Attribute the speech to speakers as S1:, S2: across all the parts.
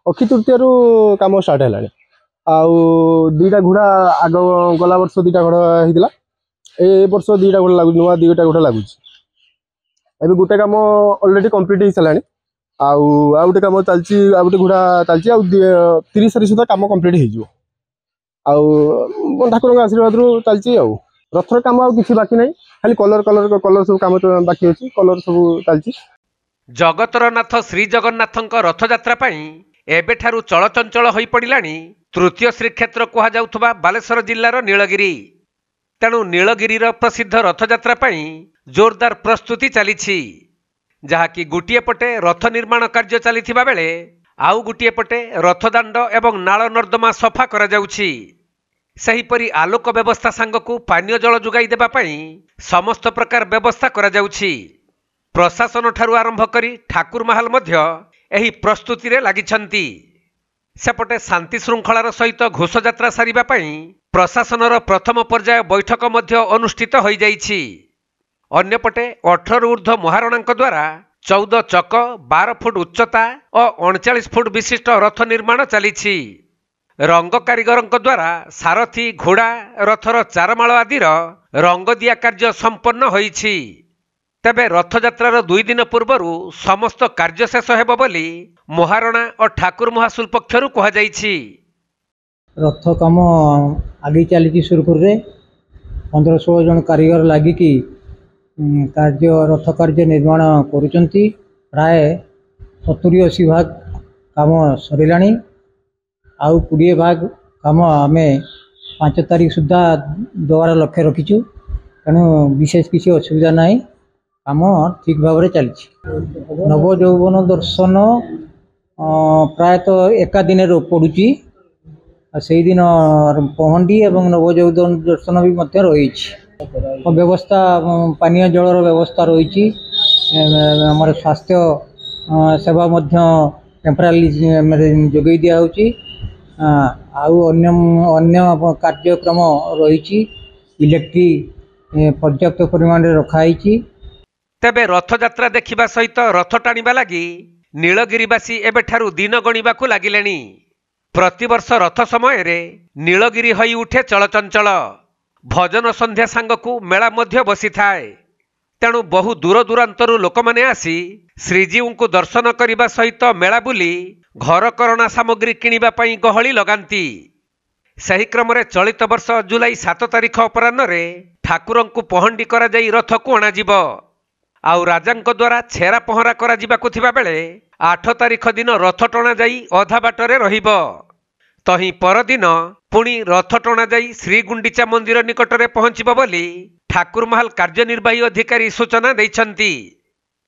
S1: अक्षी तृतीय कम स्टार्ट है आउ दुईटा घोड़ा आग गला वर्ष दुईटा घोड़ा होता ए वर्ष दुईटा घोड़ा लगुच नुआ दुईटा घोड़ा लगुच ए गोटे कम अलरेडी कंप्लीट हो सारा आउ गोटे कम चलती आ गोटे घोड़ा चलती 30 तारीख सुधा कम कंप्लीट हो ठाकुर आशीर्वाद चलती रथर कम आ किसी बाकी नहीं खाली कलर कलर कलर सब कम बाकी अच्छी कलर सब चलती।
S2: जगतर नाथ श्री जगन्नाथଙ୍କ रथयात्रा ପାଇଁ एबेठारु चलचंचल होई पड़िलानी तृतीय श्रीक्षेत्र कहुवा बालेश्वर जिल्लार नीलगिरी। तेणु नीलगिरीर प्रसिद्ध रथयात्रा ପାଇଁ जोरदार प्रस्तुति चली जहाँकि गोटे पटे रथ निर्माण कार्य चली बेले आउ गोटे पटे रथदाण्ड एवं नाल नर्दमा सफा करा जाउछि। सेहीपरि आलोक व्यवस्था सांगकु पानीय जल जोगाई देबा ପାଇଁ समस्त प्रकार व्यवस्था करा जाउछि। प्रशासन ठारू आरंभ करी ठाकुर महल मध्य एही प्रस्तुति रे लागिछंती। सेपटे शांति श्रृंखलार सहित घोषयात्रा सारिबा ପାଇଁ प्रशासनर प्रथम पर्याय बैठक मध्य अनुष्ठित होई जाइछि। अन्यपटे 18 ऊर्ध्व महारणांक द्वारा 14 चक 12 फुट उच्चता और 39 फुट विशिष्ट रथ निर्माण चली। रंग कारीगरंक द्वारा सारथी घोड़ा रथर चारमाल आदिर रंग दिया कार्य संपन्न होइछि। तेबे रथयात्रार 2 दिन पूर्व समस्त कार्य शेष हेब बोली महारणा और ठाकुर महासुल पक्षरु कहा जाइछि।
S3: रथ काम आगे चली सुरखुर 15-16 जन कारीगर लगिकी कार्य रथ कार्य निर्माण करुचंती। प्राय 70-80 भाग काम सरिलाणी आउ 20 भाग काम आमे 5 तारीख सुधा देवार लक्ष्य रखीचु। तेणु विशेष किसी असुविधा नहीं काम ठीक भाव चली। नव यौवन दर्शन प्रायतः एका दिन पड़ुची से दिन पहंडी एवं नव यौवन दर्शन भी मध्य रही व्यवस्था पानीय जलर व्यवस्था रही। आमर स्वास्थ्य सेवा मध्य टेम्पराली जोगई दिया आउ अन्य कार्यक्रम रही। इलेक्ट्रिक पर्याप्त परिमाण रखाई।
S2: तेबे रथयात्रा देखिबा सहित रथ टाणिबा लगी नीलगिरीवासी एबेठारु दिन गणिबाकु लागिलेनी। प्रतिवर्ष रथ समय रे नीलगिरी होई उठे चलचंचल। भजन संध्या सांगकु मेला मध्य बसी थाए। तेणु बहु दूर दूरांतरु लोक माने आसी श्रीजीवଙ୍କୁ दर्शन करिबा सहित मेला बुली घर करणा सामग्री किनिबा पई गहली लगांती। सही क्रम रे चलित वर्ष जुलाई 7 तारिख अपराह्न रे ठाकुरଙ୍କୁ पहंडी करा जाई रथकु अणा जिवो। आउ राजांक द्वारा छेरा पहरा करा जिबाकु थिबा बेले 8 तारिख दिन रथ टणा जाई अधा बाटरे रहिबो। तही परदिन पुणी रथ टणा जाई श्री गुंडीचा मंदिर निकटरे पहुंचिबो बोली ठाकुर महल कार्यनिर्वाही अधिकारी सूचना दैछंती।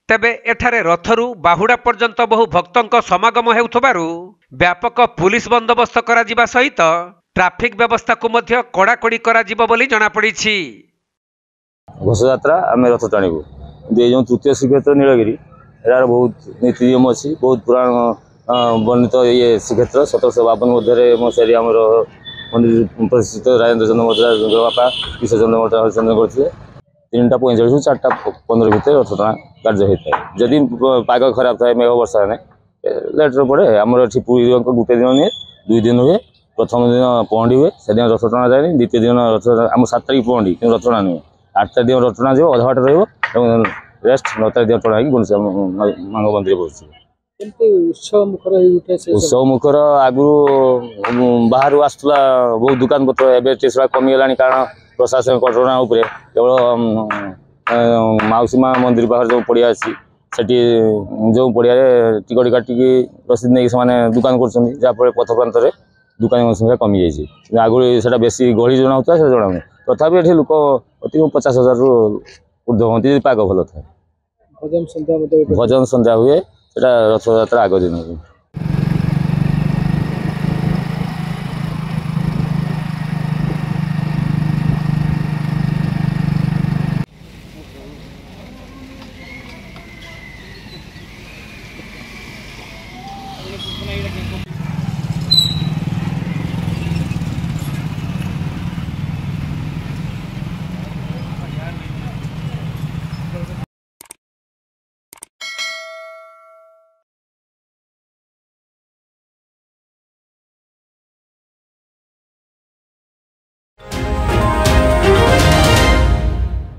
S2: तेबे एठारे रथरु बाहुडा पर्यंत बहु भक्तंक समागम हेउथबारु व्यापक पुलिस बंदोबस्त करा जिबा सहित ट्रैफिक व्यवस्था को मध्य कड़ाकड़ी करा जिबो बोली जणा पड़िछि।
S4: घोषयात्रा आमे रथ टाणीबु जो तृतीय श्रीक्षेत्र नीलगिरी यार बहुत नीति नियम अच्छी बहुत पुराण वर्णित ये श्रीक्षेत्र 1752 मसीह आमर मंदिर प्रतिष्ठित राजेन्द्र चंद्र मद्रा बापा किशोर चंद्र मद्रा हरिचंद्र करते 3टा 45 4टा 15 भितर रथ टଣା कार्य होता है। जदि पाग खराब थाए मेघ वर्षा ने लेटर पड़े आमर ये पुरी गोटे दिन निए 2 दिन हुए। प्रथम दिन पहंडी हुए से दिन रथ टଣା जाए। द्वितीय दिन रथ आम 7 तारीख पहंडी कि रथ टଣା नुहे 8 तारीख दिन रथ टଣା जाए अधा बाट रही रेस्ट 9 तारीख दिन टଣା गुंडीचा मांग मंदिर पहुँचे। उत्सव मुखर आगु बाहर आसला बहुत दुकान पत्र एवं कमीगला कारण प्रशासन कटना केवल मौसी माँ मंदिर पाखे जो पड़िया अच्छी सेठी जो पड़िया टिकट काटिकी रसीद नहीं से दुकान कर पथ प्रांत दुकानी संख्या कमी जाइए। आगुरी से बेसी गहली जना होता है जना तथापि ये लोक अति 50,000 रु ऊर्ध्व हमें पाग भल था। भजन संध्या हुए रथयात्रा आग दिन हुए।
S5: Ini